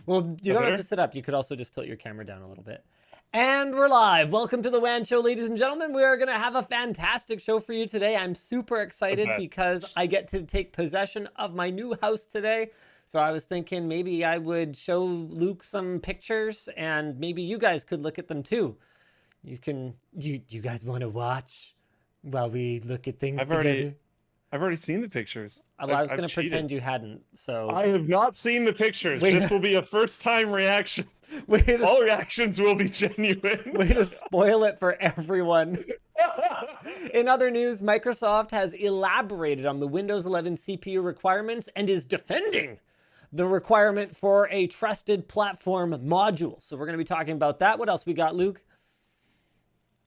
Well, you don't have to sit up. You could also just tilt your camera down a little bit. And we're live. Welcome to the WAN Show, ladies and gentlemen. We are going to have a fantastic show for you today. I'm super excited because I get to take possession of my new house today. So I was thinking maybe I would show Luke some pictures and maybe you guys could look at them too. You can, do you guys want to watch while we look at things together? I've already seen the pictures. Well, I was going to pretend you hadn't, so... I have not seen the pictures. This will be a first-time reaction. All reactions will be genuine. Way to spoil it for everyone. In other news, Microsoft has elaborated on the Windows 11 CPU requirements and is defending the requirement for a trusted platform module. So we're going to be talking about that. What else we got, Luke?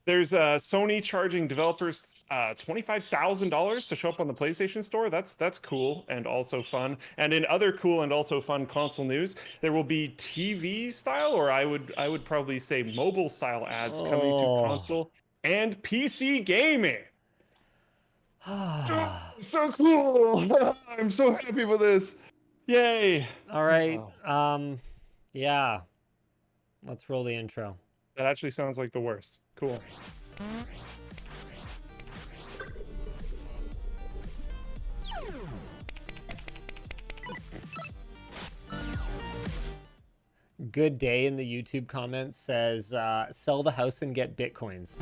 There's Sony charging developers $25,000 to show up on the PlayStation Store. That's cool and also fun. And in other cool and also fun console news, there will be TV style, or I would probably say mobile style ads coming to console and PC gaming. So cool! I'm so happy with this. Yay! All right. Yeah. Let's roll the intro. That actually sounds like the worst. Cool. Good Day in the YouTube comments says, sell the house and get bitcoins.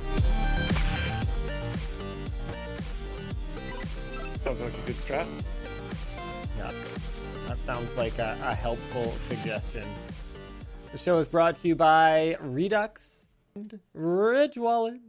Sounds like a good strat. Yeah, that sounds like a helpful suggestion. The show is brought to you by Redux and Rich Wallet.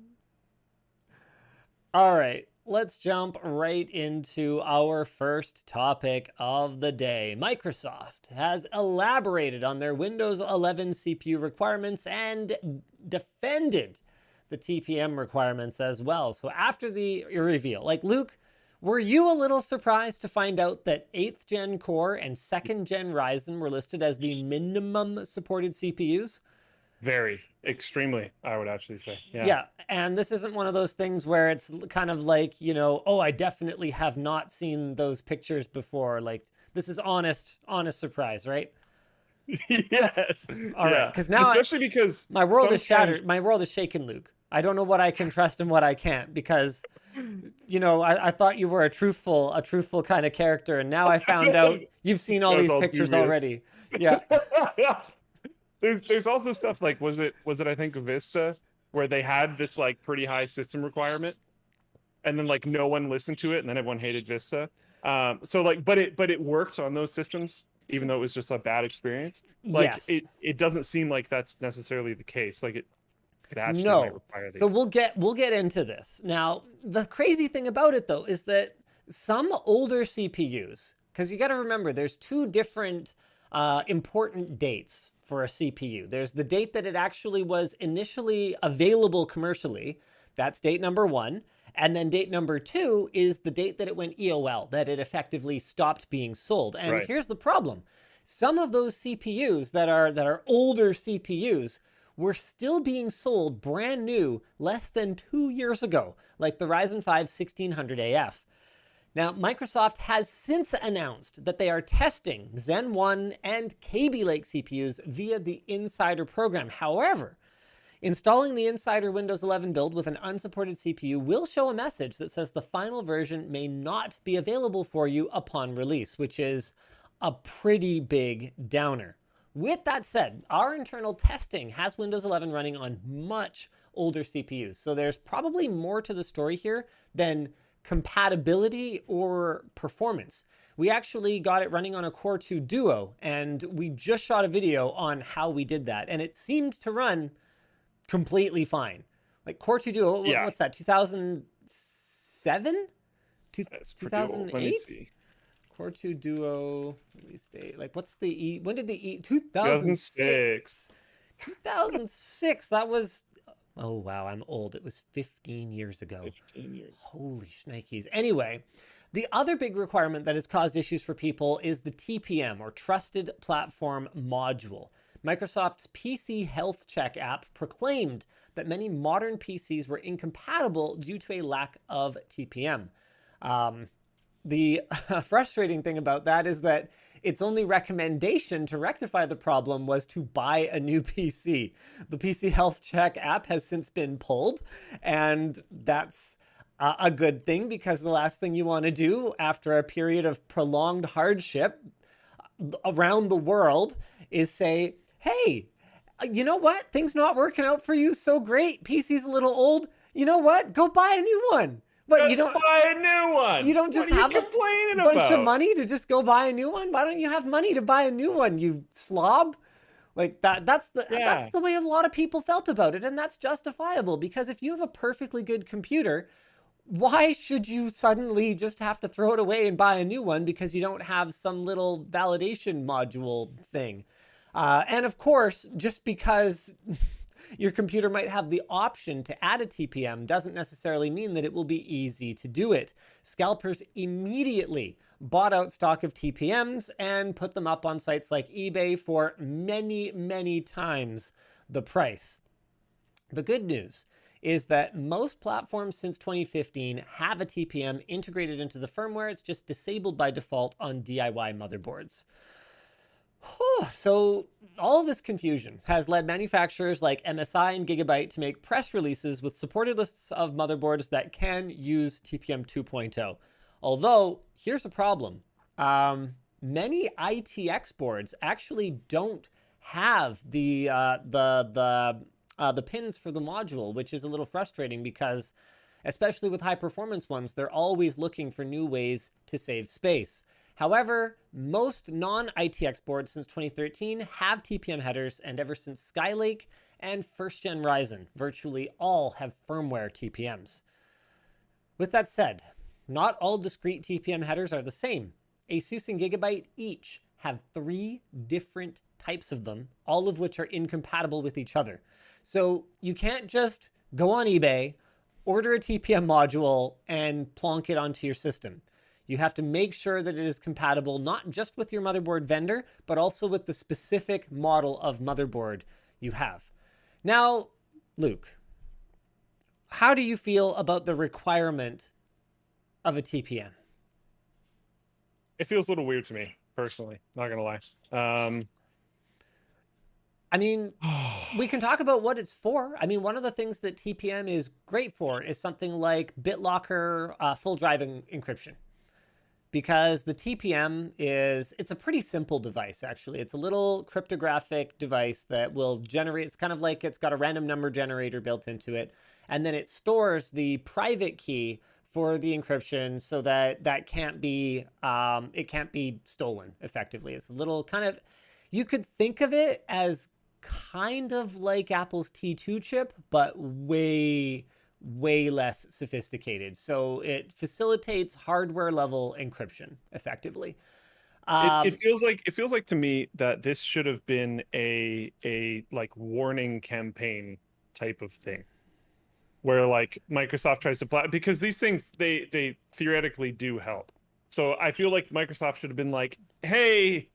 All right, let's jump right into our first topic of the day. Microsoft has elaborated on their Windows 11 CPU requirements and defended the TPM requirements as well. So after the reveal, like Luke, were you a little surprised to find out that 8th gen Core and 2nd gen Ryzen were listed as the minimum supported CPUs? Very, extremely, I would actually say. Yeah, and this isn't one of those things where it's kind of like, you know, oh, I definitely have not seen those pictures before. Like, this is honest surprise, right? Yes. All right, because now, especially because my world is shattered. My world is shaken, Luke. I don't know what I can trust and what I can't, because, you know, I thought you were a truthful kind of character, and now I found out you've seen all these pictures already. Yeah. There's also stuff like, was it I think Vista, where they had this like pretty high system requirement, and then like no one listened to it, and then everyone hated Vista. So like, but it worked on those systems, even though it was just a bad experience. Like, yes. it doesn't seem like that's necessarily the case. Like it actually might require these. So we'll get into this. Now, the crazy thing about it though is that some older CPUs, because you got to remember there's two different important dates for a CPU. There's the date that it actually was initially available commercially. That's date number 1. And then date number 2 is the date that it went EOL, that it effectively stopped being sold. And here's the problem. Some of those CPUs that are older CPUs were still being sold brand new less than 2 years ago, like the Ryzen 5 1600AF. Now, Microsoft has since announced that they are testing Zen 1 and Kaby Lake CPUs via the Insider program. However, installing the Insider Windows 11 build with an unsupported CPU will show a message that says the final version may not be available for you upon release, which is a pretty big downer. With that said, our internal testing has Windows 11 running on much older CPUs, so there's probably more to the story here than compatibility or performance. We actually got it running on a Core 2 Duo, and we just shot a video on how we did that, and it seemed to run completely fine. Like Core 2 Duo, what's that, 2007? 2008? Core 2 Duo, release date. Like, what's the E? When did the E? 2006. 2006. That was... Oh, wow, I'm old. It was 15 years ago. 15 years. Holy shnikes. Anyway, the other big requirement that has caused issues for people is the TPM, or Trusted Platform Module. Microsoft's PC Health Check app proclaimed that many modern PCs were incompatible due to a lack of TPM. The frustrating thing about that is that its only recommendation to rectify the problem was to buy a new PC. The PC Health Check app has since been pulled, and that's a good thing, because the last thing you want to do after a period of prolonged hardship around the world is say, hey, you know what? Things not working out for you so great. PC's a little old. You know what? Go buy a new one. But Just buy a new one. You don't just what are have you complaining a bunch about? of money to just go buy a new one. Why don't you have money to buy a new one, you slob? Like that's the way a lot of people felt about it, and that's justifiable, because if you have a perfectly good computer, why should you suddenly just have to throw it away and buy a new one because you don't have some little validation module thing? And of course, just because your computer might have the option to add a TPM doesn't necessarily mean that it will be easy to do it. Scalpers immediately bought out stock of TPMs and put them up on sites like eBay for many, many times the price. The good news is that most platforms since 2015 have a TPM integrated into the firmware. It's just disabled by default on DIY motherboards. So all of this confusion has led manufacturers like MSI and Gigabyte to make press releases with supported lists of motherboards that can use TPM 2.0. Although, here's a problem. Many ITX boards actually don't have the pins for the module, which is a little frustrating because, especially with high performance ones, they're always looking for new ways to save space. However, most non-ITX boards since 2013 have TPM headers, and ever since Skylake and first-gen Ryzen, virtually all have firmware TPMs. With that said, not all discrete TPM headers are the same. Asus and Gigabyte each have 3 different types of them, all of which are incompatible with each other. So you can't just go on eBay, order a TPM module, and plonk it onto your system. You have to make sure that it is compatible not just with your motherboard vendor, but also with the specific model of motherboard you have. Now, Luke, how do you feel about the requirement of a TPM? It feels a little weird to me, personally. Not gonna lie. I mean, we can talk about what it's for. I mean, one of the things that TPM is great for is something like BitLocker full drive encryption. Because the TPM it's a pretty simple device, actually. It's a little cryptographic device that will generate, it's kind of like it's got a random number generator built into it. And then it stores the private key for the encryption so that it can't be stolen effectively. It's a little kind of, you could think of it as kind of like Apple's T2 chip, but way less sophisticated. So it facilitates hardware level encryption effectively. It feels like to me that this should have been a like warning campaign type of thing, where like Microsoft tries to because these things they theoretically do help. So I feel like Microsoft should have been like, hey,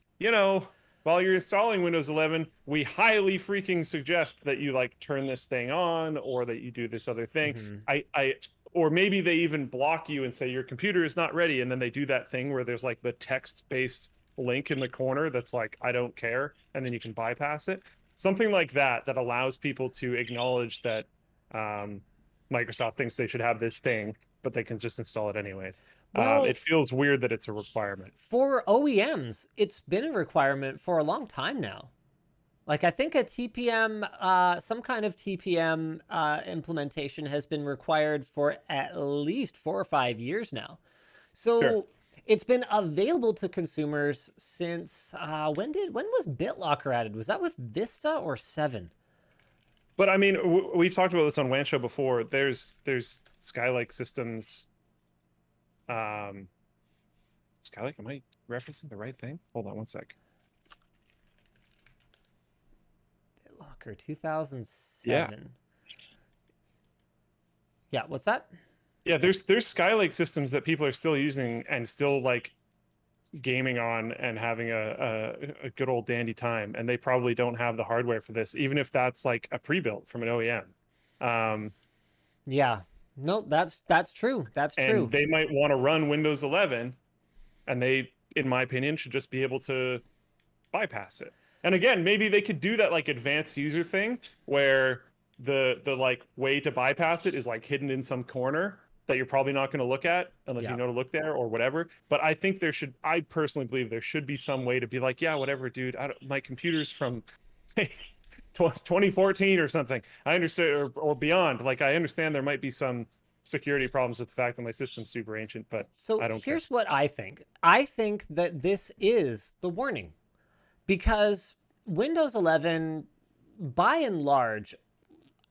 while you're installing Windows 11, we highly freaking suggest that you like turn this thing on, or that you do this other thing. Mm-hmm. Or maybe they even block you and say your computer is not ready, and then they do that thing where there's like the text-based link in the corner that's like, I don't care, and then you can bypass it. Something like that allows people to acknowledge that Microsoft thinks they should have this thing, but they can just install it anyways. Well, it feels weird that it's a requirement. For OEMs, it's been a requirement for a long time now. Like, I think a TPM, some kind of TPM implementation has been required for at least 4 or 5 years now. So sure. It's been available to consumers since, when was BitLocker added? Was that with Vista or 7? But I mean, we've talked about this on WAN Show before. There's Skylake systems. Skylake, am I referencing the right thing? Hold on one sec. BitLocker 2007. Yeah, what's that? Yeah, there's Skylake systems that people are still using and still like gaming on and having a good old dandy time, and they probably don't have the hardware for this, even if that's like a pre-built from an OEM. Yeah, no, that's true. That's true. And they might want to run Windows 11, and they in my opinion, should just be able to bypass it. And again, maybe they could do that like advanced user thing where the like way to bypass it is like hidden in some corner that you're probably not going to look at unless you know to look there or whatever. But I think I personally believe there should be some way to be like, yeah, whatever, dude. My computer's from 2014 or something. I understand, or beyond. Like, I understand there might be some security problems with the fact that my system's super ancient, but so I don't here's care. what I think. I think that this is the warning, because Windows 11, by and large,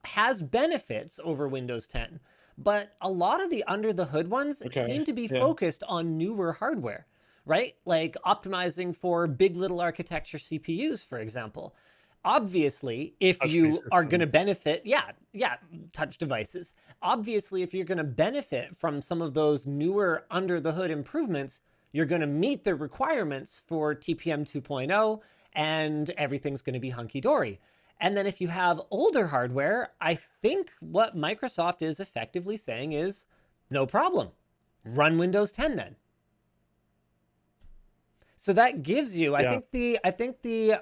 has benefits over Windows 10, but a lot of the under the hood ones seem to be focused on newer hardware, right? Like optimizing for big little architecture CPUs, for example. Obviously, if you are going to benefit, touch devices. Obviously, if you're going to benefit from some of those newer under the hood improvements, you're going to meet the requirements for TPM 2.0 and everything's going to be hunky-dory. And then if you have older hardware, I think what Microsoft is effectively saying is, no problem, run Windows 10 then. So that gives you, I think the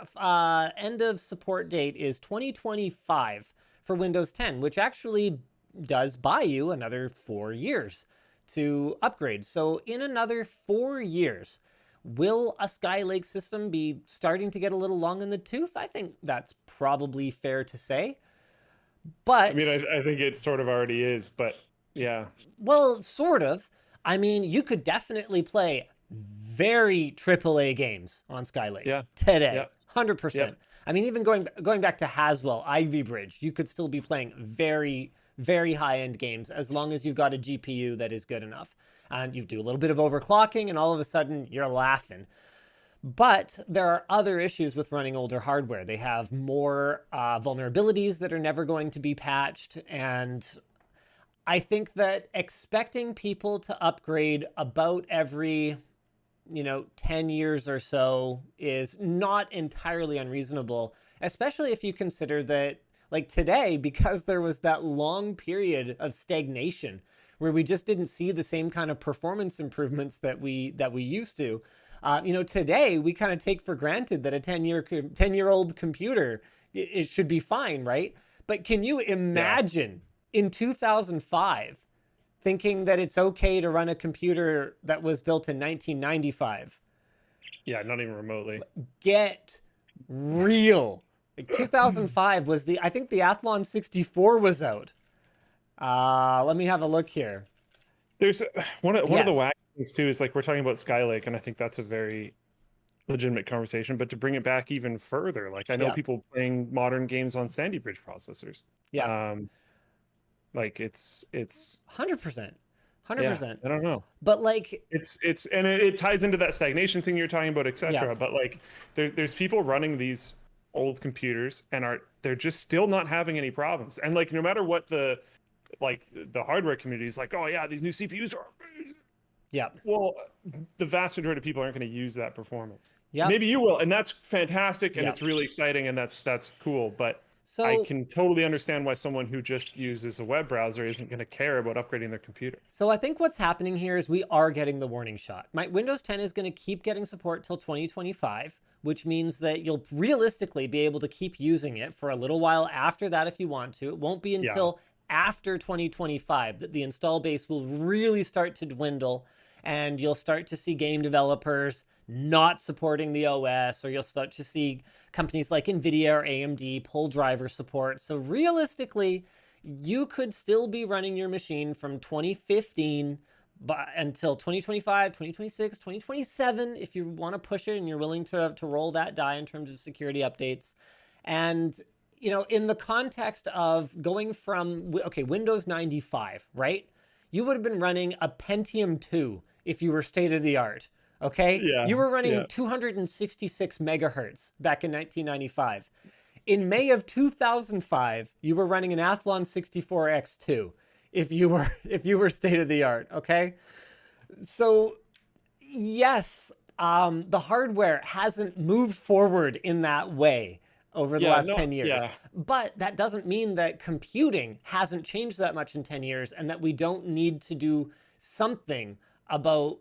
end of support date is 2025 for Windows 10, which actually does buy you another 4 years to upgrade. So in another 4 years, will a Skylake system be starting to get a little long in the tooth? I think that's probably fair to say. But I mean, I think it sort of already is, but yeah. Well, sort of. I mean, you could definitely play very AAA games on Skylake today. 100%. I mean, even going back to Haswell, Ivy Bridge, you could still be playing very, very high-end games as long as you've got a GPU that is good enough. And you do a little bit of overclocking, and all of a sudden, you're laughing. But there are other issues with running older hardware. They have more vulnerabilities that are never going to be patched. And I think that expecting people to upgrade about every 10 years or so is not entirely unreasonable, especially if you consider that, like today, because there was that long period of stagnation where we just didn't see the same kind of performance improvements that we used to. Today we kind of take for granted that a 10-year-old computer, it should be fine, right? But can you imagine in 2005 thinking that it's okay to run a computer that was built in 1995? Yeah, not even remotely. Get real. Like 2005 was I think the Athlon 64 was out. Let me have a look here. There's one of the wacky things too is like we're talking about Skylake, and I think that's a very legitimate conversation. But to bring it back even further, like I know people playing modern games on Sandy Bridge processors. Like it's 100%. I don't know, but like and it ties into that stagnation thing you're talking about, etc. But like there's people running these old computers and they're just still not having any problems. And like no matter what the hardware community is like, oh yeah, these new CPUs are amazing. Well, the vast majority of people aren't going to use that performance. Maybe you will, and that's fantastic, and it's really exciting, and that's cool. But I can totally understand why someone who just uses a web browser isn't going to care about upgrading their computer. So I think what's happening here is we are getting the warning shot. Windows 10 is going to keep getting support till 2025, which means that you'll realistically be able to keep using it for a little while after that if you want to. It won't be until after 2025 that the install base will really start to dwindle, and you'll start to see game developers not supporting the OS, or you'll start to see companies like NVIDIA or AMD pull driver support. So realistically, you could still be running your machine from 2015 until 2025, 2026, 2027, if you want to push it and you're willing to roll that die in terms of security updates. And in the context of going from, Windows 95, right? You would have been running a Pentium 2 if you were state of the art, okay? You were running 266 megahertz back in 1995. In May of 2005, you were running an Athlon 64X2 if you were state of the art, okay? So yes, the hardware hasn't moved forward in that way over the last 10 years. But that doesn't mean that computing hasn't changed that much in 10 years and that we don't need to do something about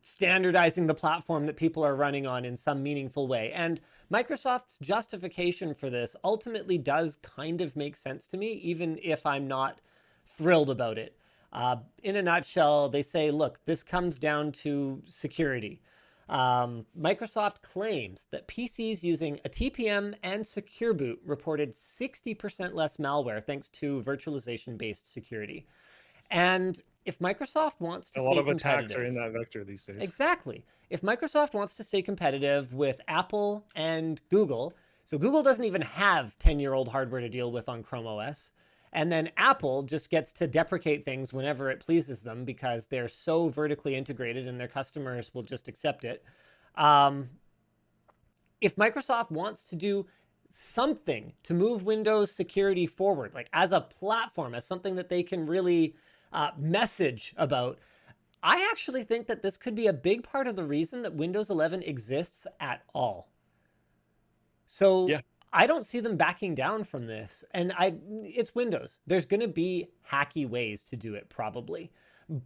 standardizing the platform that people are running on in some meaningful way. And Microsoft's justification for this ultimately does kind of make sense to me, even if I'm not thrilled about it. In a nutshell, they say, look, this comes down to security. Microsoft claims that PCs using a TPM and Secure Boot reported 60% less malware thanks to virtualization-based security. And if Microsoft wants to A stay lot of competitive, attacks are in that vector these days. exactly. If Microsoft wants to stay competitive with Apple and Google, so Google doesn't even have 10-year-old hardware to deal with on Chrome OS. And then Apple just gets to deprecate things whenever it pleases them because they're so vertically integrated and their customers will just accept it. If Microsoft wants to do something to move Windows security forward, like as a platform, as something that they can really message about, I actually think that this could be a big part of the reason that Windows 11 exists at all. So yeah. I don't see them backing down from this. And it's Windows. There's going to be hacky ways to do it probably.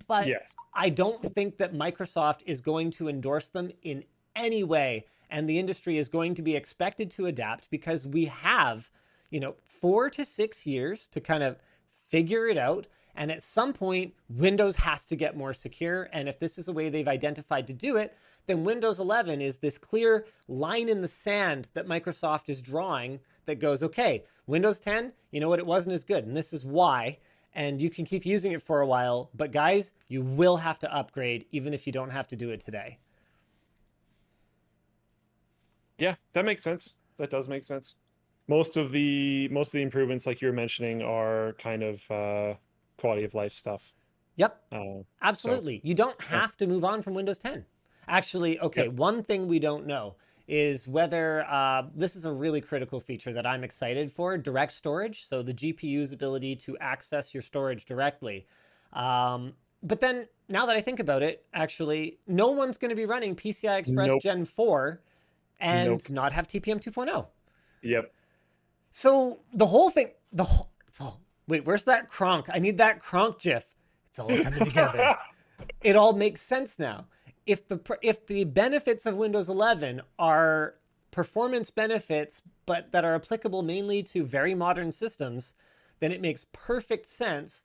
But yes. I don't think that Microsoft is going to endorse them in any way. And the industry is going to be expected to adapt because we have, 4 to 6 years to kind of figure it out. And at some point, Windows has to get more secure. And if this is a way they've identified to do it, then Windows 11 is this clear line in the sand that Microsoft is drawing that goes, okay, Windows 10, you know what, it wasn't as good. And this is why. And you can keep using it for a while. But guys, you will have to upgrade even if you don't have to do it today. Yeah, that makes sense. That does make sense. Most of the improvements, like you were mentioning, are kind of quality of life stuff. Yep, absolutely. So, you don't have to move on from Windows 10. Actually, okay, one thing we don't know is whether this is a really critical feature that I'm excited for, direct storage. So the GPU's ability to access your storage directly. But then now that I think about it, actually, no one's going to be running PCI Express Gen 4 and not have TPM 2.0. Yep. So the whole thing, wait, where's that Kronk? I need that Kronk GIF. It's all coming together. It all makes sense now. If the benefits of Windows 11 are performance benefits, but that are applicable mainly to very modern systems, then it makes perfect sense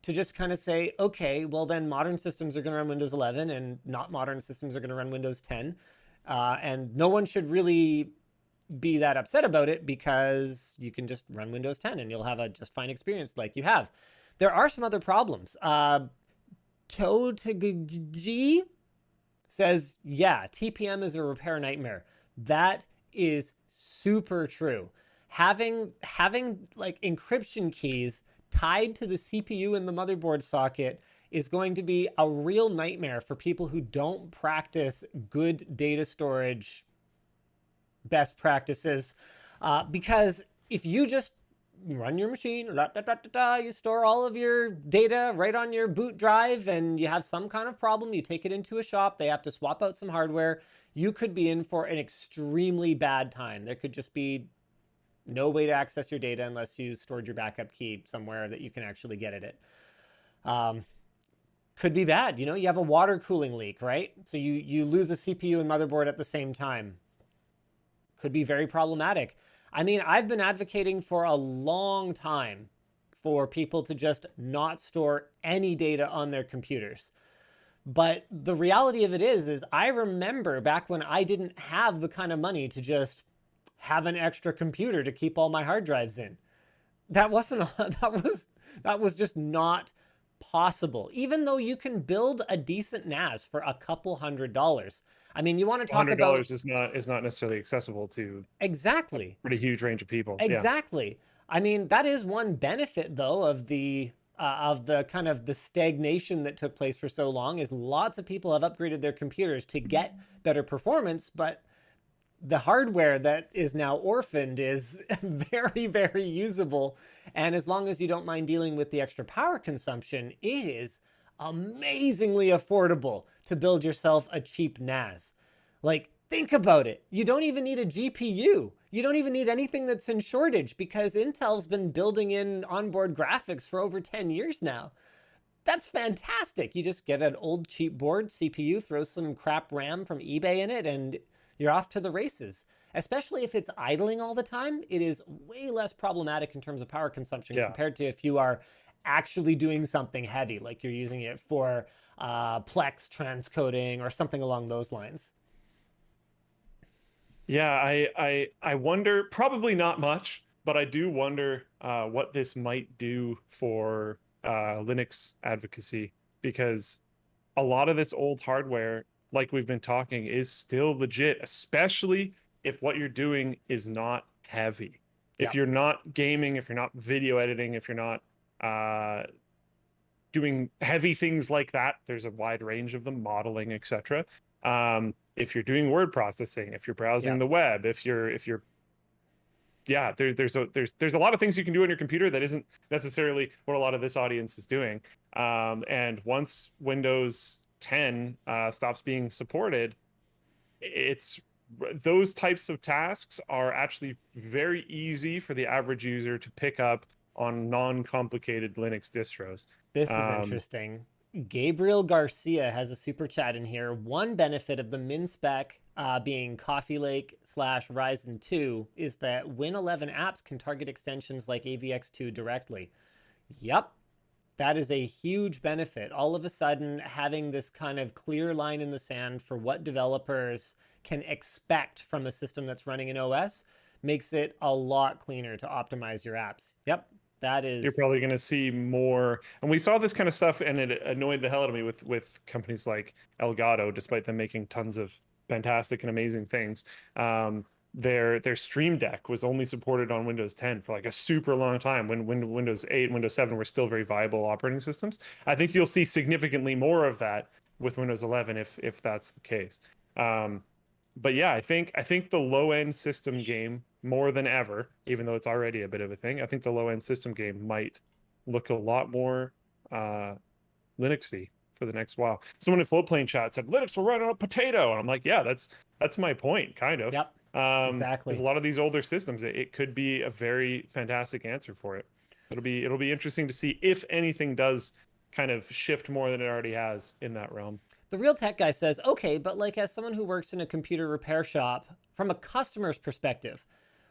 to just kind of say, okay, well then modern systems are going to run Windows 11 and not modern systems are going to run Windows 10. And no one should really be that upset about it because you can just run Windows 10 and you'll have a just fine experience like you have. There are some other problems. Toadg says, yeah, TPM is a repair nightmare. That is super true. Having like encryption keys tied to the CPU and the motherboard socket is going to be a real nightmare for people who don't practice good data storage best practices. Because if you just run your machine, you store all of your data right on your boot drive and you have some kind of problem, you take it into a shop, they have to swap out some hardware, you could be in for an extremely bad time. There could just be no way to access your data unless you stored your backup key somewhere that you can actually get at it. Could be bad. You have a water cooling leak, right? So you lose a CPU and motherboard at the same time. Could be very problematic. I mean, I've been advocating for a long time for people to just not store any data on their computers. But the reality of it is I remember back when I didn't have the kind of money to just have an extra computer to keep all my hard drives in. That was just not possible, even though you can build a decent NAS for a couple $100. I mean, you want to talk about $100 is not necessarily accessible to exactly a pretty huge range of people. Exactly. Yeah. I mean, that is one benefit though of the kind of the stagnation that took place for so long is lots of people have upgraded their computers to get better performance, but the hardware that is now orphaned is very, very usable. And as long as you don't mind dealing with the extra power consumption, it is amazingly affordable to build yourself a cheap NAS. Like, think about it. You don't even need a GPU. You don't even need anything that's in shortage because Intel's been building in onboard graphics for over 10 years now. That's fantastic. You just get an old cheap board, CPU, throw some crap RAM from eBay in it, and you're off to the races. Especially if it's idling all the time, it is way less problematic in terms of power consumption Yeah. compared to if you are actually doing something heavy, like you're using it for Plex transcoding or something along those lines. Yeah, I wonder, probably not much, but I do wonder what this might do for Linux advocacy, because a lot of this old hardware, like we've been talking, is still legit, especially if what you're doing is not heavy. Yeah. If you're not gaming, if you're not video editing, if you're not doing heavy things like that, there's a wide range of them, modeling, etc. If you're doing word processing, if you're browsing Yeah. the web, if you're yeah, there's a lot of things you can do on your computer that isn't necessarily what a lot of this audience is doing. And once Windows 10 stops being supported, it's those types of tasks are actually very easy for the average user to pick up on non-complicated Linux distros. This is interesting. Gabriel Garcia has a super chat in here. One benefit of the min spec being Coffee Lake / Ryzen 2 is that Win 11 apps can target extensions like AVX2 directly. Yep, that is a huge benefit. All of a sudden, having this kind of clear line in the sand for what developers can expect from a system that's running an OS makes it a lot cleaner to optimize your apps. Yep, that is. You're probably going to see more, and we saw this kind of stuff, and it annoyed the hell out of me with companies like Elgato, despite them making tons of fantastic and amazing things. Their Stream Deck was only supported on Windows 10 for like a super long time when Windows 8 and Windows 7 were still very viable operating systems. I think you'll see significantly more of that with Windows 11 if that's the case. But yeah, I think the low end system game more than ever, even though it's already a bit of a thing, I think the low end system game might look a lot more Linuxy for the next while. Someone in Floatplane chat said Linux will run on a potato, and I'm like, yeah, that's my point, kind of. Yep. Exactly. Because a lot of these older systems, it could be a very fantastic answer for it. It'll be interesting to see if anything does kind of shift more than it already has in that realm. The Real Tech Guy says, okay, but like as someone who works in a computer repair shop, from a customer's perspective,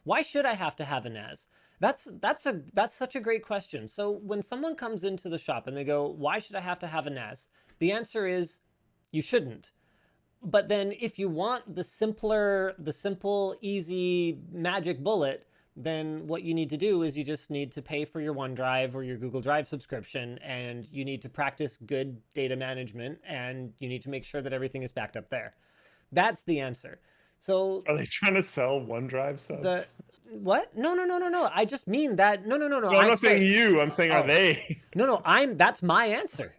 why should I have to have a NAS? That's such a great question. So when someone comes into the shop and they go, why should I have to have a NAS? The answer is, you shouldn't. But then if you want the simple, easy magic bullet, then what you need to do is you just need to pay for your OneDrive or your Google Drive subscription, and you need to practice good data management, and you need to make sure that everything is backed up there. That's the answer. So are they trying to sell OneDrive subs? What? No. I just mean that. No. I'm not saying you. I'm saying, are they? No. That's my answer.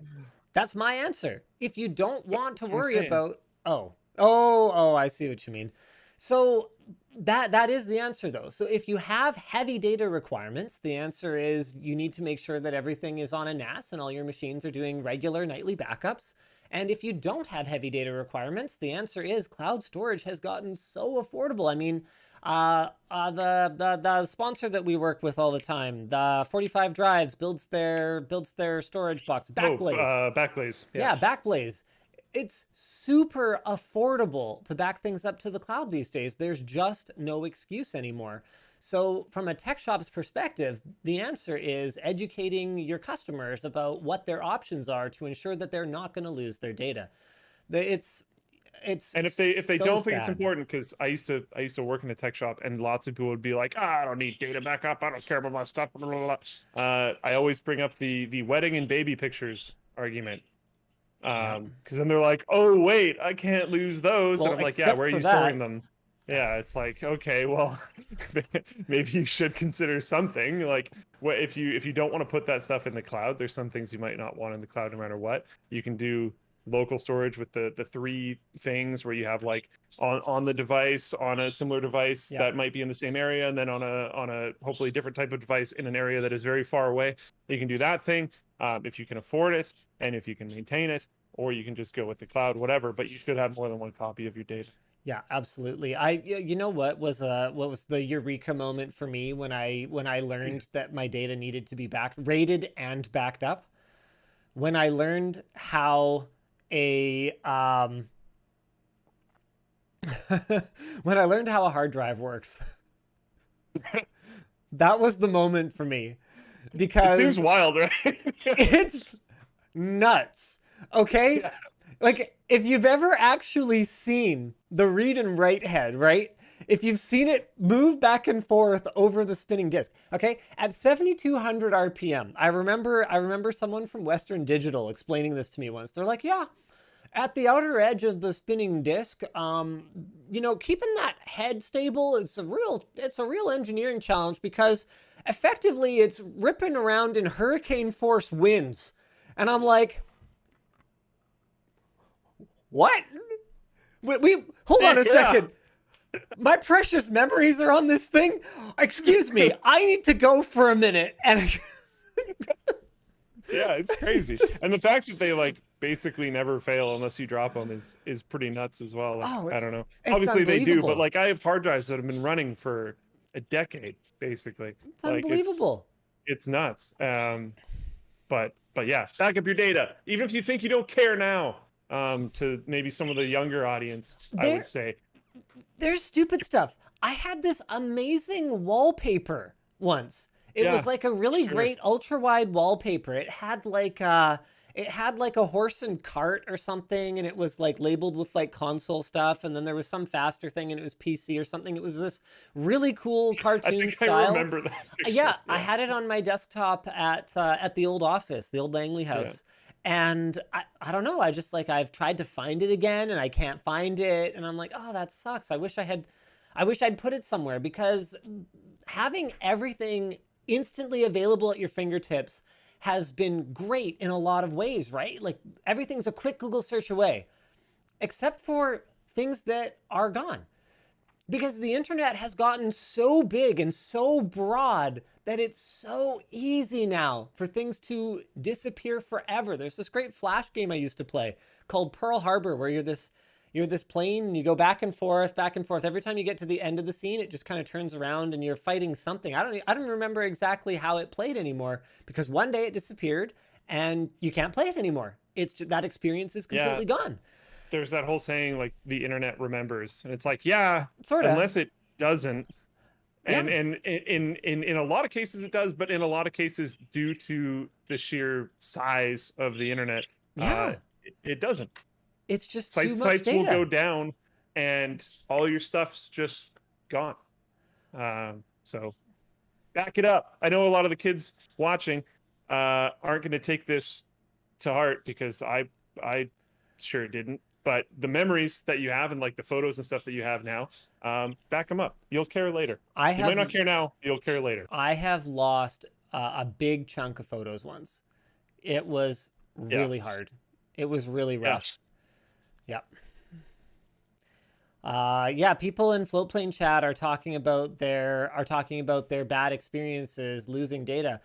That's my answer. If you don't want to worry about, I see what you mean. So that is the answer though. So if you have heavy data requirements, the answer is you need to make sure that everything is on a NAS and all your machines are doing regular nightly backups. And if you don't have heavy data requirements, the answer is cloud storage has gotten so affordable. I mean, the sponsor that we work with all the time, the 45 Drives, builds their storage box, Backblaze. Backblaze. Yeah, Backblaze. It's super affordable to back things up to the cloud these days. There's just no excuse anymore. So from a tech shop's perspective, the answer is educating your customers about what their options are to ensure that they're not going to lose their data. It's and if they so don't think it's sad. important, because I used to work in a tech shop, and lots of people would be like, I don't need data backup, I don't care about my stuff, blah, blah, blah. I always bring up the wedding and baby pictures argument, because then they're like, oh wait, I can't lose those. Well, and I'm like, yeah, where are you storing them? Yeah, it's like, okay, well, maybe you should consider something. Like, what if you don't want to put that stuff in the cloud? There's some things you might not want in the cloud no matter what. You can do local storage with the three things where you have like on the device, on a similar device that might be in the same area, and then on a hopefully different type of device in an area that is very far away. You can do that thing if you can afford it and if you can maintain it, or you can just go with the cloud, whatever. But you should have more than one copy of your data. Yeah, absolutely. You know what was the eureka moment for me when I learned that my data needed to be rated and backed up when I learned how a when I learned how a hard drive works. That was the moment for me, It seems because wild, right? it's nuts. Okay? Yeah. Like, if you've ever actually seen the read and write head, right? If you've seen it move back and forth over the spinning disk, okay? At 7,200 RPM, I remember someone from Western Digital explaining this to me once. They're like, yeah, at the outer edge of the spinning disk, keeping that head stable, it's a real engineering challenge, because effectively it's ripping around in hurricane force winds. And I'm like, what? We hold on a second. My precious memories are on this thing. Excuse me, I need to go for a minute. And Yeah, it's crazy. And the fact that they like basically never fail unless you drop them is pretty nuts as well. Like, oh, I don't know. it's Obviously they do, but unbelievable. like I have hard drives that have been running for a decade, basically. It's Like unbelievable. it's nuts. But yeah, back up your data. Even if you think you don't care now, to maybe some of the younger audience, I would say. There's stupid stuff. I had this amazing wallpaper once. It Yeah, was like a really sure. great ultra wide wallpaper. It had like a horse and cart or something, and it was like labeled with like console stuff, and then there was some faster thing, and it was PC or something. It was this really cool I cartoon think style. I remember that picture. Yeah, I had it on my desktop at the old office, the old Langley house. And I don't know, I've tried to find it again and I can't find it, and I'm like, oh, that sucks. I wish I'd put it somewhere, because having everything instantly available at your fingertips has been great in a lot of ways, right? Like, everything's a quick Google search away, except for things that are gone, because the internet has gotten so big and so broad that it's so easy now for things to disappear forever. There's this great Flash game I used to play called Pearl Harbor, where you're this plane and you go back and forth, back and forth. Every time you get to the end of the scene, it just kind of turns around and you're fighting something. I don't remember exactly how it played anymore, because one day it disappeared and you can't play it anymore. It's just, that experience is completely gone. There's that whole saying like the internet remembers, and it's like, yeah, Sorta. unless it doesn't. And Yeah. and in a lot of cases it does, but in a lot of cases, due to the sheer size of the internet, Yeah. it doesn't. It's just too much Sites data. will go down and all your stuff's just gone. So back it up. I know a lot of the kids watching aren't going to take this to heart, because I sure didn't. But the memories that you have and like the photos and stuff that you have now, back them up. You'll care later. You might not care now. You'll care later. I have lost a big chunk of photos once. It was really hard. It was really rough. Yeah. People in Floatplane chat are talking about their bad experiences losing data.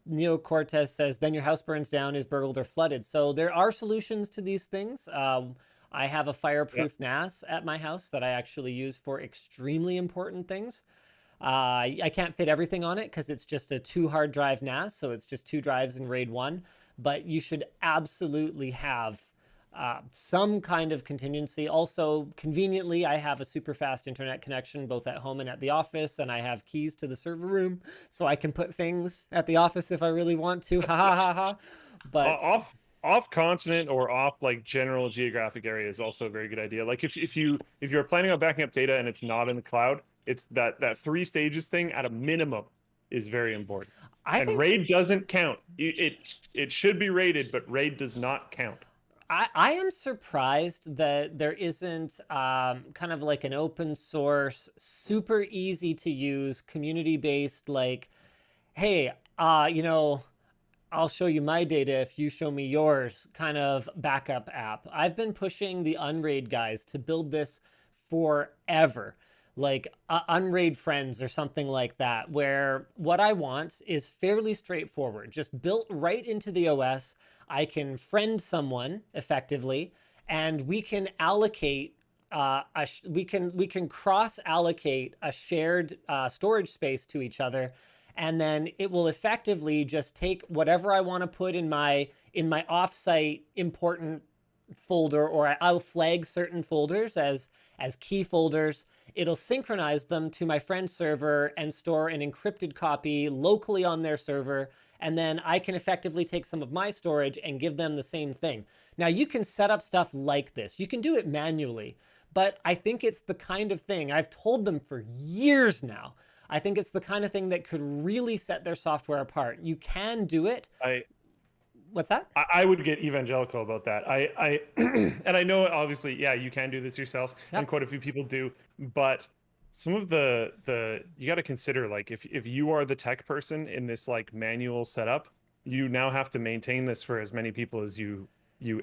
Neo Cortez says, then your house burns down, is burgled, or flooded. So there are solutions to these things. I have a fireproof NAS at my house that I actually use for extremely important things. I can't fit everything on it because it's just a 2 hard drive NAS, so it's just 2 drives in RAID 1. But you should absolutely have some kind of contingency. Also, conveniently, I have a super fast internet connection both at home and at the office, and I have keys to the server room, so I can put things at the office if I really want to. Ha ha ha ha. But off continent or off like general geographic area is also a very good idea. Like if you're planning on backing up data and it's not in the cloud, it's that 3 stages thing at a minimum is very important. And RAID doesn't count. It should be rated, but RAID does not count. I am surprised that there isn't kind of like an open source, super easy to use, community-based, like, hey, I'll show you my data if you show me yours kind of backup app. I've been pushing the Unraid guys to build this forever. Like Unraid Friends or something like that, where what I want is fairly straightforward, just built right into the OS. I can friend someone effectively, and we can allocate we can cross allocate a shared storage space to each other, and then it will effectively just take whatever I want to put in my offsite important folder, or I'll flag certain folders as key folders. It'll synchronize them to my friend's server and store an encrypted copy locally on their server. And then I can effectively take some of my storage and give them the same thing. Now you can set up stuff like this. You can do it manually, but I think it's the kind of thing, I've told them for years now, I think it's the kind of thing that could really set their software apart. You can do it. What's that? I would get evangelical about that. I and I know obviously, yeah, you can do this yourself, Yep. and quite a few people do, but some of the you got to consider, like, if you are the tech person in this like manual setup, you now have to maintain this for as many people as you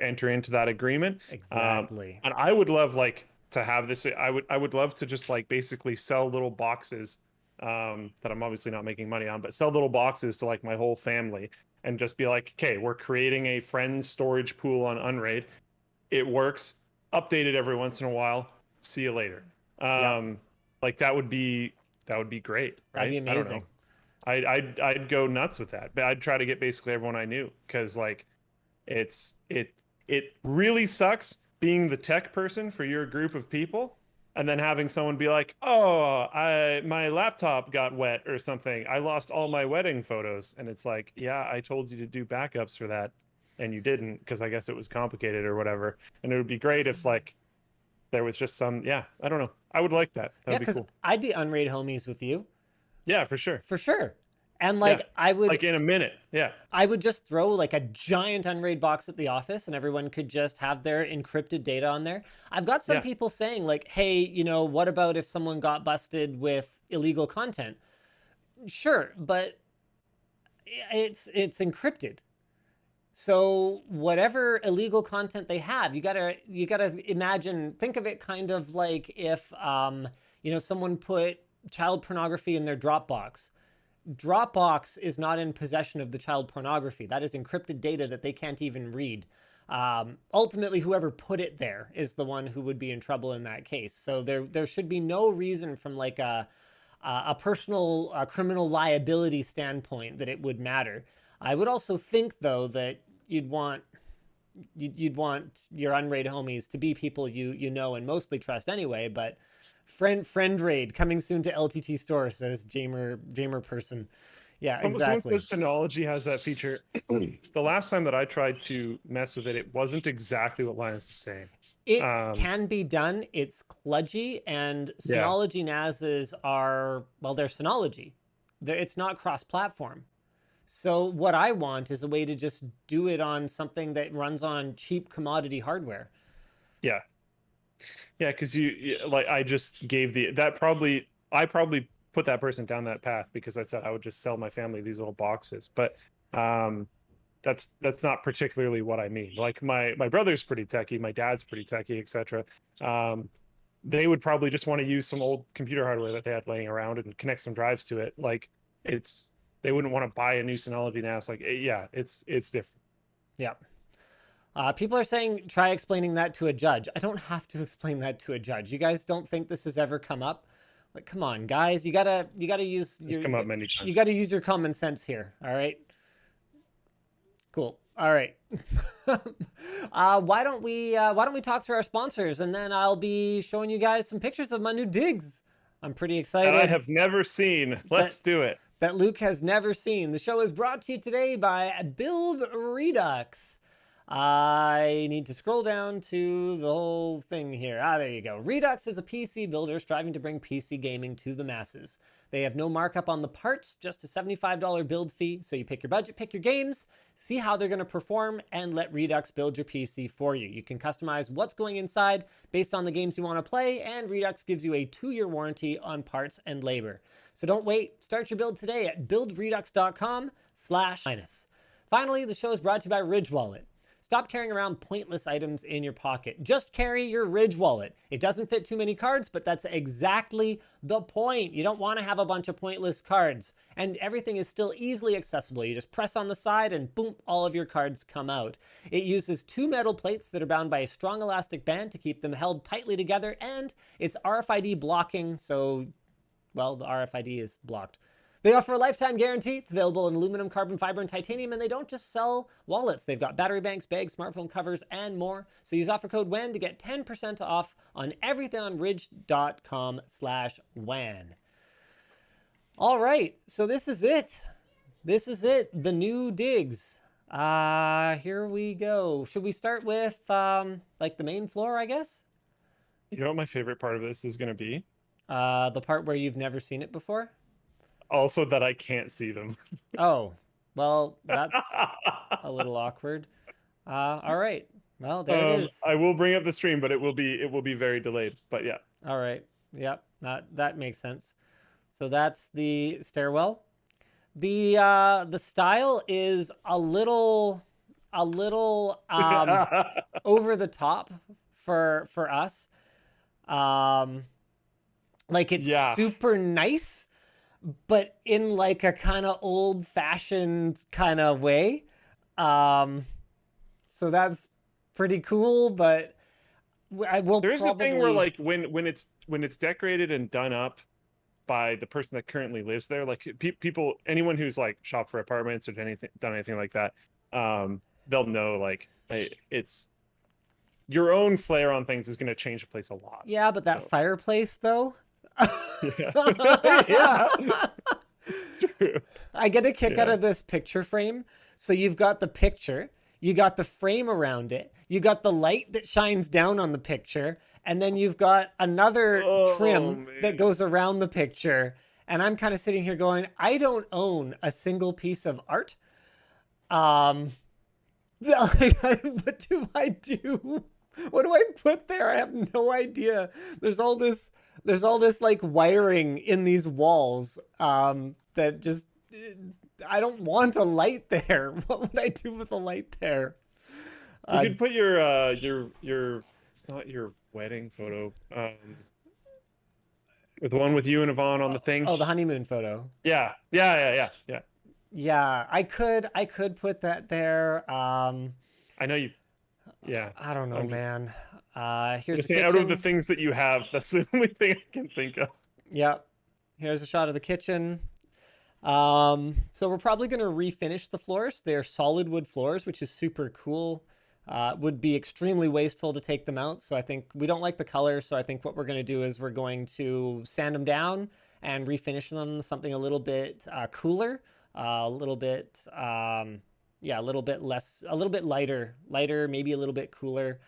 enter into that agreement. Exactly. And I would love like to have this. I would love to just like basically sell little boxes that I'm obviously not making money on, but sell little boxes to like my whole family. And just be like, okay, we're creating a friends storage pool on Unraid. It works. Update it every once in a while. See you later. Like that would be great. Right? That'd be amazing. I don't know. I'd go nuts with that. But I'd try to get basically everyone I knew, because like it really sucks being the tech person for your group of people, and then having someone be like, oh, my laptop got wet or something. I lost all my wedding photos. And it's like, yeah, I told you to do backups for that, and you didn't, because I guess it was complicated or whatever. And it would be great if like there was just some, I don't know. I would like that. That'd be cool. I'd be Unraid homies with you. Yeah, for sure. For sure. And like I would, like in a minute. Yeah. I would just throw like a giant Unraid box at the office, and everyone could just have their encrypted data on there. I've got some people saying like, hey, you know, what about if someone got busted with illegal content? Sure, but it's encrypted. So whatever illegal content they have, you gotta imagine, think of it kind of like if you know, someone put child pornography in their Dropbox. Dropbox is not in possession of the child pornography. That is encrypted data that they can't even read. Ultimately, whoever put it there is the one who would be in trouble in that case. So there should be no reason from like a personal criminal liability standpoint that it would matter. I would also think though that you'd want your Unraid homies to be people you know and mostly trust anyway, but friend raid coming soon to LTT store, says Jamer person. Yeah, exactly. Synology has that feature. The last time that I tried to mess with it, it wasn't exactly what Linus is saying. It can be done. It's kludgy, and Synology NASs are, well, they're Synology. It's not cross-platform. So what I want is a way to just do it on something that runs on cheap commodity hardware. Yeah. Yeah, because you like, I just gave I probably put that person down that path because I said I would just sell my family these little boxes. But that's not particularly what I mean. Like my brother's pretty techie, my dad's pretty techie, etc. They would probably just want to use some old computer hardware that they had laying around and connect some drives to it. Like they wouldn't want to buy a new Synology NAS. Like, yeah, it's different. Yeah. People are saying, try explaining that to a judge. I don't have to explain that to a judge. You guys don't think this has ever come up? Like, come on, guys. You gotta use. It's come up many times. You gotta use your common sense here. All right. Cool. All right. Why don't we talk through our sponsors, and then I'll be showing you guys some pictures of my new digs. I'm pretty excited. That I have never seen. Let's do it. That Luke has never seen. The show is brought to you today by Build Redux. I need to scroll down to the whole thing here. There you go. Redux is a PC builder striving to bring PC gaming to the masses. They have no markup on the parts, just a $75 build fee. So you pick your budget, pick your games, see how they're going to perform, and let Redux build your PC for you. You can customize what's going inside based on the games you want to play, and Redux gives you a 2-year warranty on parts and labor. So don't wait. Start your build today at buildredux.com/Linus. Finally, the show is brought to you by Ridge Wallet. Stop carrying around pointless items in your pocket. Just carry your Ridge wallet. It doesn't fit too many cards, but that's exactly the point. You don't want to have a bunch of pointless cards. And everything is still easily accessible. You just press on the side and boom, all of your cards come out. It uses 2 metal plates that are bound by a strong elastic band to keep them held tightly together, and it's RFID blocking, so, well, the RFID is blocked. They offer a lifetime guarantee. It's available in aluminum, carbon fiber, and titanium, and they don't just sell wallets. They've got battery banks, bags, smartphone covers, and more. So use offer code WAN to get 10% off on everything on ridge.com/WAN. All right, so this is it. This is it, the new digs. Here we go. Should we start with like the main floor, I guess? You know what my favorite part of this is going to be? The part where you've never seen it before? Also that I can't see them. Oh, well, that's a little awkward. All right. Well, there it is. I will bring up the stream, but it will be very delayed. But yeah. All right. Yep. That makes sense. So that's the stairwell. The style is a little over the top for us. Like it's super nice, but in like a kind of old fashioned kind of way. So that's pretty cool, but I will. There's a thing where like when it's decorated and done up by the person that currently lives there, like people, anyone who's like shopped for apartments or done anything like that, they'll know like it's your own flair on things is going to change the place a lot. Yeah, but that fireplace though. Yeah. True. I get a kick out of this picture frame. So you've got the picture, you got the frame around it, you got the light that shines down on the picture, and then you've got another trim that goes around the picture. And I'm kind of sitting here going, I don't own a single piece of art. What do I do? What do I put there? I have no idea. There's all this like wiring in these walls that just, I don't want a light there. What would I do with a light there? You could put your it's not your wedding photo. The one with you and Yvonne on the thing. Oh, the honeymoon photo. Yeah. Yeah, I could put that there. I know you. Yeah. I don't know, man. Here's the out of the things that you have, that's the only thing I can think of. Yep. Here's a shot of the kitchen. So we're probably going to refinish the floors. They're solid wood floors, which is super cool. Would be extremely wasteful to take them out. So I think we don't like the color. So I think what we're going to do is we're going to sand them down and refinish them something a little bit cooler, a little bit, a little bit less, a little bit lighter, maybe a little bit cooler.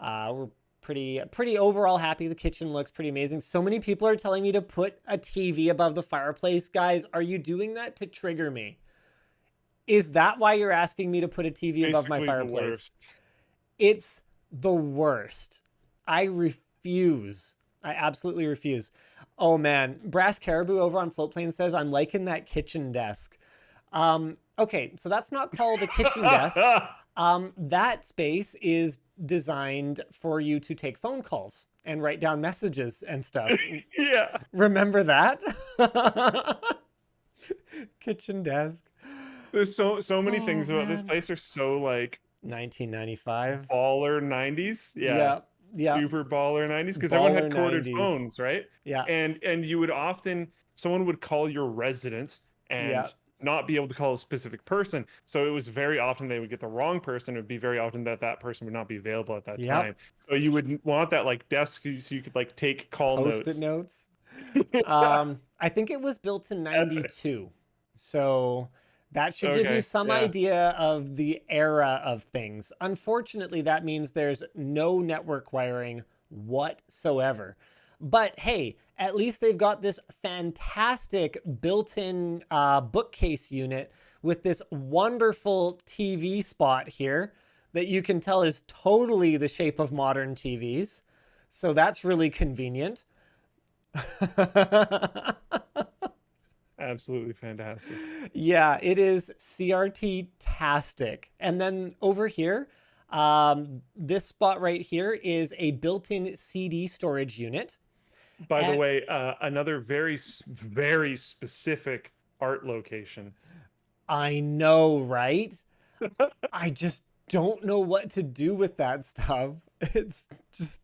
We're pretty overall happy. The kitchen looks pretty amazing. So many people are telling me to put a TV above the fireplace. Guys, are you doing that to trigger me? Is that why you're asking me to put a TV above my fireplace? It's the worst. I refuse. I absolutely refuse. Oh man, Brass Caribou over on Floatplane says, I'm liking that kitchen desk. Okay, so that's not called a kitchen desk. That space is designed for you to take phone calls and write down messages and stuff. Yeah. Remember that? Kitchen desk. There's so many things about this place are so like 1995 baller 90s. Yeah. Super baller 90s because everyone had corded 90s phones, right? Yeah. And you would often, someone would call your residence and not be able to call a specific person. So it was very often they would get the wrong person. It would be very often that person would not be available at that time. So you would want that like desk so you could like take call Post-it notes. I think it was built in 92. So that should give you some idea of the era of things. Unfortunately, that means there's no network wiring whatsoever. But hey, at least they've got this fantastic built-in bookcase unit with this wonderful TV spot here that you can tell is totally the shape of modern TVs. So that's really convenient. Absolutely fantastic. Yeah, it is CRT-tastic. And then over here, this spot right here is a built-in CD storage unit. By the way, another very, very specific art location. I know, right? I just don't know what to do with that stuff. It's just...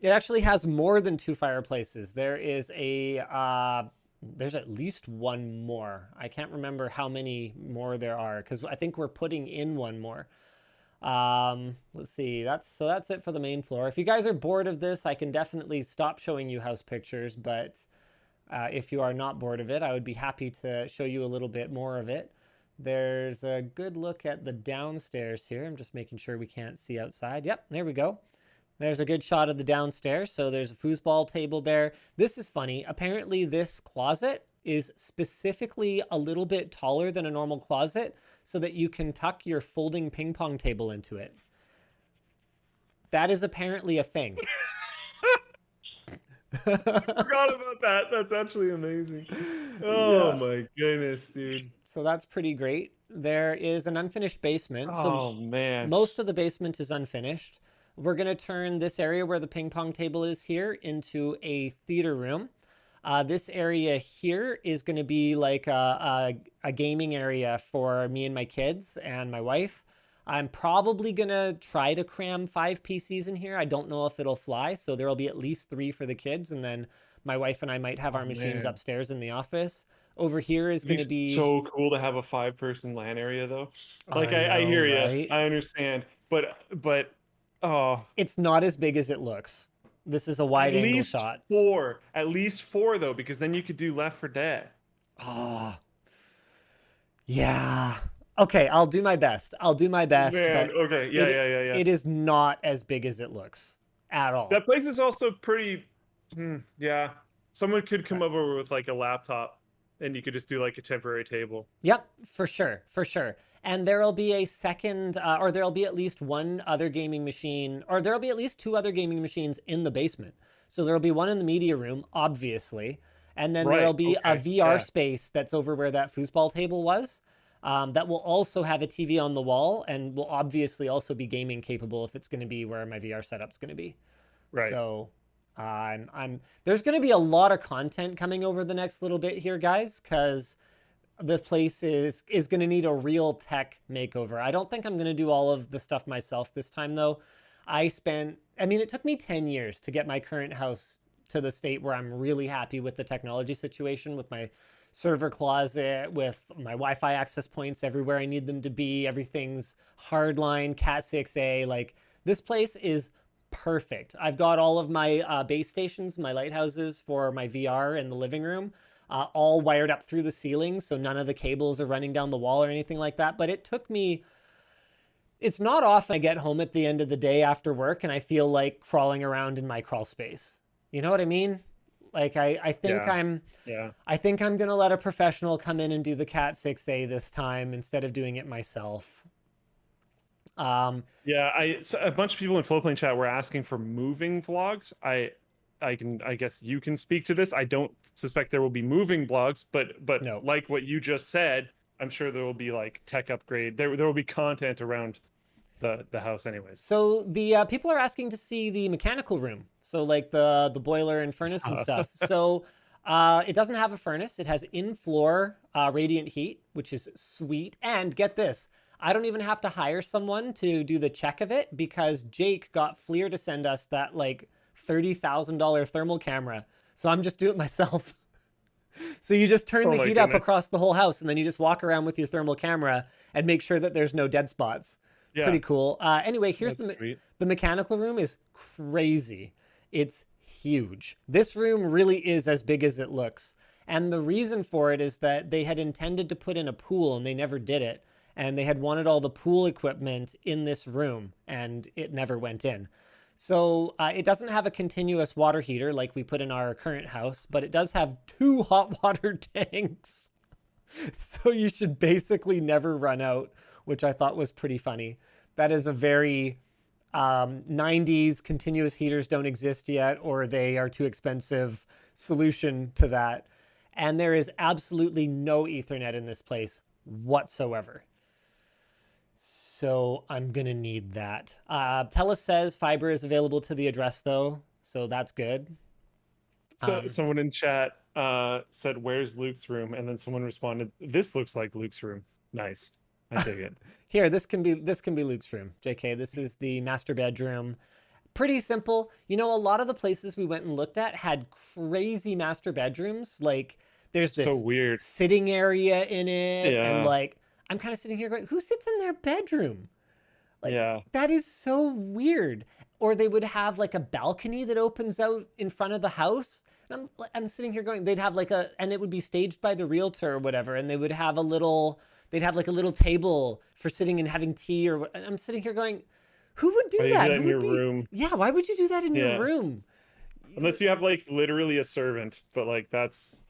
It actually has more than 2 fireplaces. There is a There's at least one more. I can't remember how many more there are because I think we're putting in one more. Let's see. That's it for the main floor. If you guys are bored of this, I can definitely stop showing you house pictures, but if you are not bored of it, I would be happy to show you a little bit more of it. There's a good look at the downstairs here. I'm just making sure we can't see outside. Yep, there we go. There's a good shot of the downstairs. So there's a foosball table there. This is funny. Apparently this closet is specifically a little bit taller than a normal closet so that you can tuck your folding ping pong table into it. That is apparently a thing. I forgot about that. That's actually amazing. Oh my goodness, dude. So that's pretty great. There is an unfinished basement. Oh man. Most of the basement is unfinished. We're going to turn this area where the ping pong table is here into a theater room. This area here is going to be like a gaming area for me and my kids and my wife. I'm probably going to try to cram 5 PCs in here. I don't know if it'll fly, so there will be at least 3 for the kids, and then my wife and I might have our machines upstairs in the office. Over here is going to be... so cool to have a 5-person LAN area, though. Like, I hear you. Right? I understand. But, oh... It's not as big as it looks. This is a wide-angle shot. At least 4, though, because then you could do Left 4 Dead. Oh. Yeah. Okay, I'll do my best. Man, okay, yeah. It is not as big as it looks at all. That place is also pretty, yeah. Someone could come over with like a laptop and you could just do like a temporary table. Yep, for sure. And there'll be a second, or there'll be at least one other gaming machine, or there'll be at least 2 other gaming machines in the basement. So there'll be one in the media room, obviously. And then there'll be a VR space that's over where that foosball table was. That will also have a TV on the wall and will obviously also be gaming capable if it's going to be where my VR setup's going to be. Right. So there's going to be a lot of content coming over the next little bit here, guys, because this place is going to need a real tech makeover. I don't think I'm going to do all of the stuff myself this time, though. It took me 10 years to get my current house to the state where I'm really happy with the technology situation, with my server closet, with my Wi-Fi access points everywhere I need them to be. Everything's hardline, Cat 6A. Like, this place is perfect. I've got all of my base stations, my lighthouses for my VR in the living room, all wired up through the ceiling, so none of the cables are running down the wall or anything like that. But it took me... It's not often I get home at the end of the day after work and I feel like crawling around in my crawl space. You know what I mean? Like, I think I'm going to let a professional come in and do the Cat 6A this time instead of doing it myself. So a bunch of people in Flowplane chat were asking for moving vlogs. I guess you can speak to this. I don't suspect there will be moving vlogs, but no. Like what you just said, I'm sure there will be like tech upgrade. There will be content around the house anyways. So the people are asking to see the mechanical room. So like the boiler and furnace and stuff. So it doesn't have a furnace. It has in-floor radiant heat, which is sweet. And get this, I don't even have to hire someone to do the check of it because Jake got Fleer to send us that like $30,000 thermal camera. So I'm just doing it myself. So you just turn the heat up across the whole house and then you just walk around with your thermal camera and make sure that there's no dead spots. Yeah. Pretty cool. Anyway, here's the mechanical room is crazy. It's huge. This room really is as big as it looks. And the reason for it is that they had intended to put in a pool and they never did it. And they had wanted all the pool equipment in this room and it never went in. So it doesn't have a continuous water heater like we put in our current house, but it does have 2 hot water tanks. So you should basically never run out, which I thought was pretty funny. That is a very 90s continuous heaters don't exist yet, or they are too expensive solution to that. And there is absolutely no Ethernet in this place whatsoever. So I'm going to need that. Telus says fiber is available to the address, though, so that's good. So someone in chat said, "Where's Luke's room?" And then someone responded, "This looks like Luke's room." Nice. I dig it. Here, this can be Luke's room. JK, this is the master bedroom. Pretty simple. You know, a lot of the places we went and looked at had crazy master bedrooms. Like, There's So this weird. sitting area in it, and Yeah. like I'm kind of sitting here going, who sits in their bedroom? Like Yeah. that is so weird. Or they would have like a balcony that opens out in front of the house. And I'm sitting here going, they'd have like and it would be staged by the realtor or whatever, and they'd have like a little table for sitting and having tea or what. And I'm sitting here going, who would Why do do you do that? that Who in would your be, room? yeah, why would you do that in your Yeah. room? Unless you have like literally a servant, but like that's,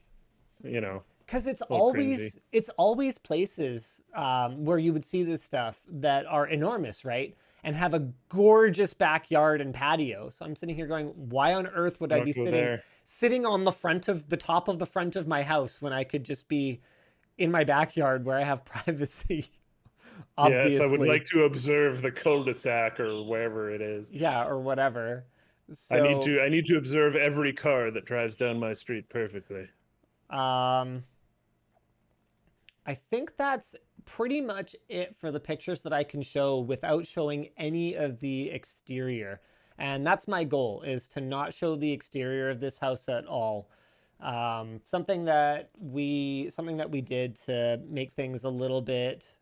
you know, Because a little cringy. it's always places where you would see this stuff that are enormous, right? And have a gorgeous backyard and patio. So I'm sitting here going, why on earth would I be Don't go there. sitting on the top of the front of my house when I could just be in my backyard where I have privacy? Yes, I would Obviously. like to observe the cul-de-sac or wherever it is. Yeah, or whatever. I need So to I need to observe every car that drives down my street perfectly. um I think that's pretty much it for the pictures that I can show without showing any of the exterior. And that's my goal, is to not show the exterior of this house at all. Something that we did to make things a little bit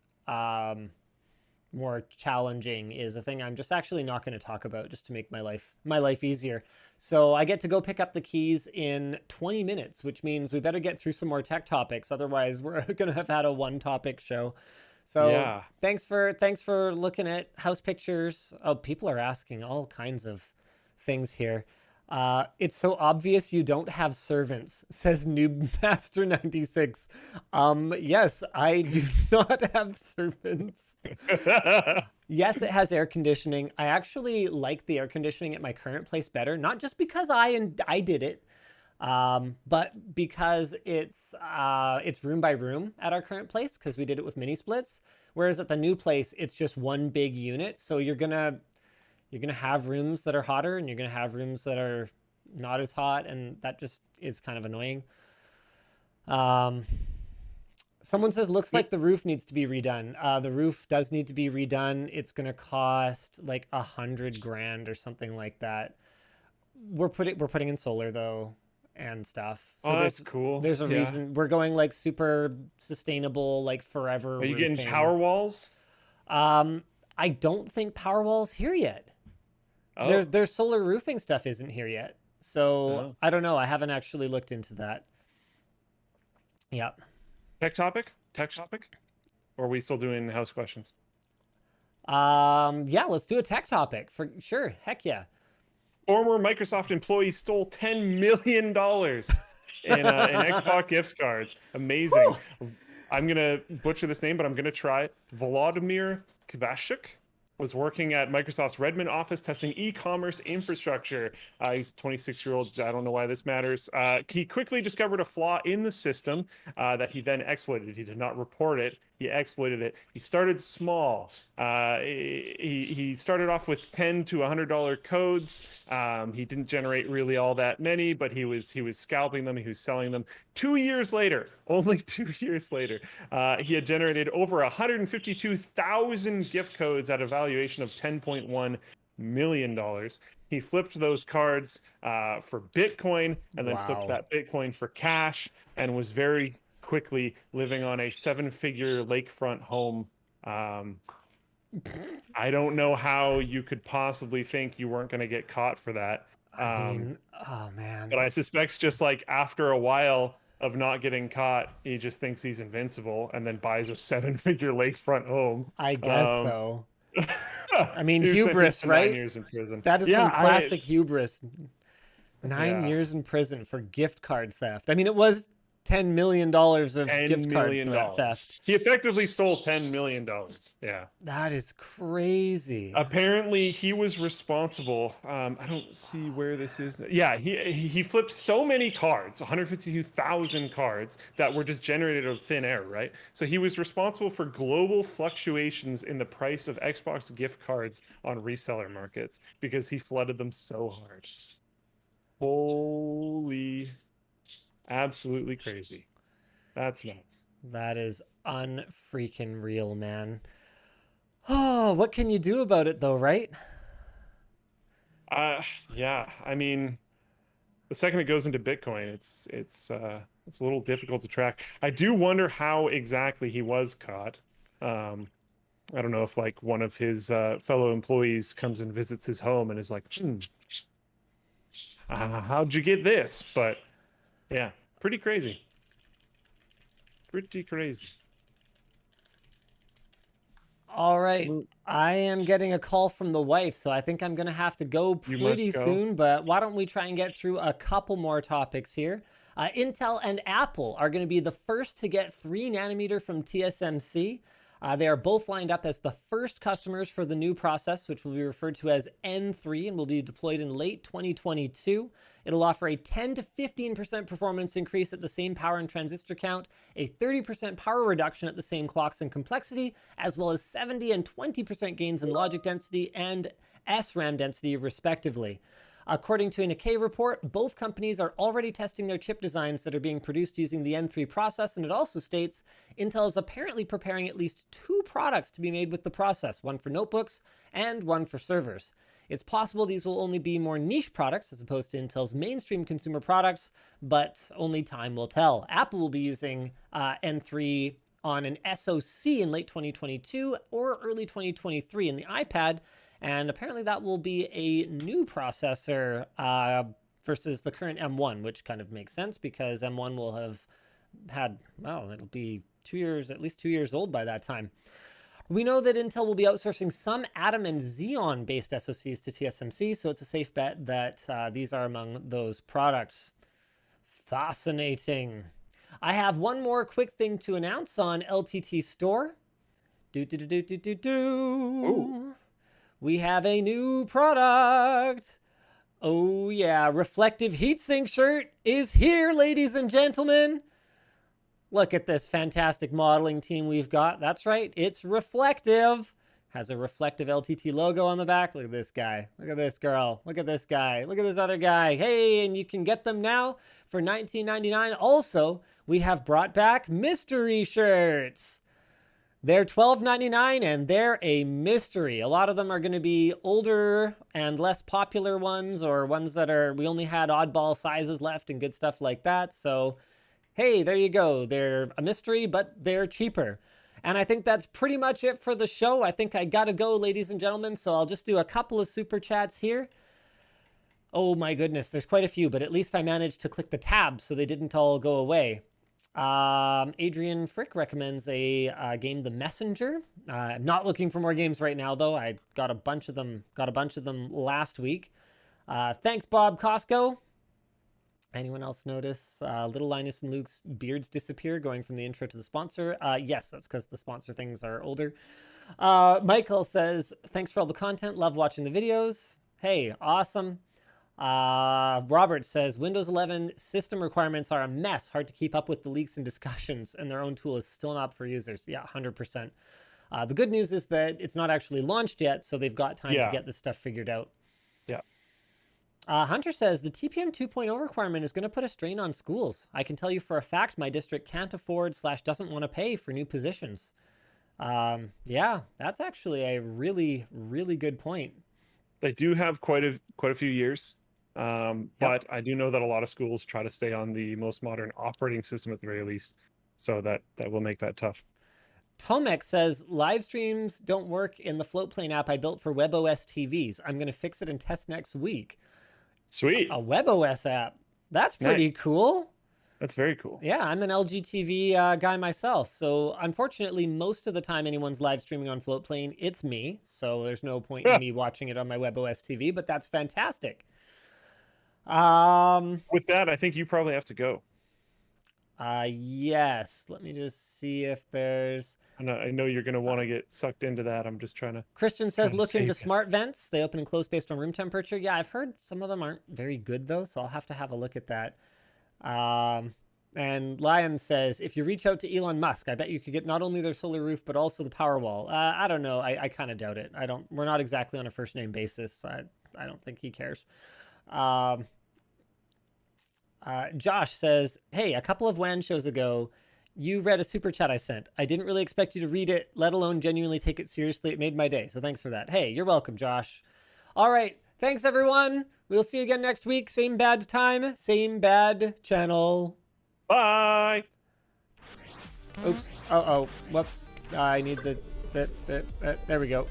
more challenging is a thing I'm just actually not going to talk about, just to make my life easier. So I get to go pick up the keys in 20 minutes, which means we better get through some more tech topics. Otherwise, we're going to have had a one topic show. So Yeah. thanks for looking at house pictures. Oh, people are asking all kinds of things here. It's so obvious you don't have servants, says Noobmaster96. Yes, I do not have servants. Yes, it has air conditioning. I actually like the air conditioning at my current place better, not just because I did it, but because it's room by room at our current place, because we did it with mini splits. Whereas at the new place, it's just one big unit. So you're gonna have rooms that are hotter, and you're gonna have rooms that are not as hot, and that just is kind of annoying. Someone says, looks like the roof needs to be redone. The roof does need to be redone. It's gonna cost like $100,000 or something like that. We're putting in solar though and stuff. So Oh, that's cool. there's a Yeah. reason we're going like super sustainable, like forever Are you getting roofing. power walls? I don't think Powerwall's here yet. Oh. There's solar roofing stuff isn't here yet. So Oh. I don't know. I haven't actually looked into that. Yep. Tech topic? Tech topic? Or are we still doing house questions? Yeah, let's do a tech topic for sure. Heck yeah. Former Microsoft employee stole $10 million in Xbox gift cards. Amazing. I'm going to butcher this name, but I'm going to try it. Volodymyr Kvashuk was working at Microsoft's Redmond office testing e-commerce infrastructure. He's a 26-year-old. I don't know why this matters. He quickly discovered a flaw in the system that he then exploited. He did not report it. He exploited it. He started small. He started off with $10 to $100 codes. He didn't generate really all that many, but he was scalping them. He was selling them. 2 years later, only 2 years later, he had generated over 152,000 gift codes at a valuation of $10.1 million. He flipped those cards for Bitcoin and then flipped that Bitcoin for cash, and was very quickly living on a 7-figure lakefront home. I don't know how you could possibly think you weren't going to get caught for that. I mean, oh man. But I suspect just like after a while of not getting caught, he just thinks he's invincible and then buys a 7-figure lakefront home. I guess so. I mean, He was hubris, sentenced to 9 right? years in prison. That is some classic hubris. 9 Yeah. years in prison for gift card theft. I mean, it was $10 million of $10 gift card million. theft. He effectively stole $10 million. Yeah. That is crazy. Apparently, he was responsible. I don't see where this is. Yeah, he flipped so many cards, 152,000 cards that were just generated out of thin air, right? So he was responsible for global fluctuations in the price of Xbox gift cards on reseller markets because he flooded them so hard. Holy, absolutely crazy. That's nuts. That is unfreaking real, man. Oh, what can you do about it though, right? Yeah, I mean, The second it goes into Bitcoin, it's a little difficult to track. I do wonder how exactly he was caught. I don't know if like one of his fellow employees comes and visits his home and is like, how'd you get this? But yeah, pretty crazy. Pretty crazy. All right. I am getting a call from the wife, so I think I'm going to have to go pretty soon, but why don't we try and get through a couple more topics here. Intel and Apple are going to be the first to get 3 nanometer from TSMC. They are both lined up as the first customers for the new process, which will be referred to as N3 and will be deployed in late 2022. It'll offer a 10 to 15% performance increase at the same power and transistor count, a 30% power reduction at the same clocks and complexity, as well as 70 and 20% gains in logic density and SRAM density, respectively. According to a Nikkei report, both companies are already testing their chip designs that are being produced using the N3 process, and it also states Intel is apparently preparing at least 2 products to be made with the process, one for notebooks and one for servers. It's possible these will only be more niche products as opposed to Intel's mainstream consumer products, but only time will tell. Apple will be using N3 on an SoC in late 2022 or early 2023 in the iPad, and apparently that will be a new processor versus the current M1, which kind of makes sense because M1 will have had, well, it'll be 2 years, at least 2 years old by that time. We know that Intel will be outsourcing some Atom and Xeon-based SoCs to TSMC, so it's a safe bet that these are among those products. Fascinating. I have one more quick thing to announce on LTT Store. Ooh. We have a new product. Oh yeah, reflective heatsink shirt is here, ladies and gentlemen. Look at this fantastic modeling team we've got. That's right, it's reflective. Has a reflective LTT logo on the back. Look at this guy. Look at this girl. Look at this guy. Look at this other guy. Hey, and you can get them now for $19.99. Also, we have brought back mystery shirts. They're $12.99 and they're a mystery. A lot of them are going to be older and less popular ones, or ones that are, we only had oddball sizes left and good stuff like that. So, hey, there you go. They're a mystery, but they're cheaper. And I think that's pretty much it for the show. I think I gotta go, ladies and gentlemen. So I'll just do a couple of super chats here. Oh my goodness, there's quite a few, but at least I managed to click the tab so they didn't all go away. Adrian Frick recommends a game, The Messenger. I'm not looking for more games right now, though. I got a bunch of them. Last week. Thanks, Bob Costco. Anyone else notice little Linus and Luke's beards disappear going from the intro to the sponsor? Yes, that's because the sponsor things are older. Michael says, thanks for all the content. Love watching the videos. Hey, awesome. Robert says, Windows 11 system requirements are a mess. Hard to keep up with the leaks and discussions, and their own tool is still not for users. Yeah, 100%. The good news is that it's not actually launched yet, so they've got time to get this stuff figured out. Yeah. Hunter says, the TPM 2.0 requirement is going to put a strain on schools. I can tell you for a fact my district can't afford / doesn't want to pay for new positions. Yeah, that's actually a really, really good point. They do have quite a few years. But I do know that a lot of schools try to stay on the most modern operating system at the very least. So that will make that tough. Tomek says, live streams don't work in the Floatplane app I built for WebOS TVs. I'm going to fix it and test next week. Sweet. A WebOS app. That's pretty cool. That's very cool. Yeah, I'm an LG TV guy myself. So unfortunately, most of the time anyone's live streaming on Floatplane, it's me. So there's no point in me watching it on my WebOS TV, but that's fantastic. With that, I think you probably have to go. Yes. Let me just see if there's... I know you're going to want to get sucked into that. I'm just trying to... Christian says, look into smart vents. They open and close based on room temperature. Yeah, I've heard some of them aren't very good, though, so I'll have to have a look at that. And Liam says, if you reach out to Elon Musk, I bet you could get not only their solar roof, but also the Powerwall. I don't know. I kind of doubt it. We're not exactly on a first-name basis. I don't think he cares. Josh says, hey, a couple of WAN shows ago, you read a super chat I sent. I didn't really expect you to read it, let alone genuinely take it seriously. It made my day, so thanks for that. Hey, you're welcome, Josh. All right, Thanks, everyone. We'll see you again next week. Same bad time, same bad channel. Bye. Oops. Uh-oh. Whoops. I need there we go.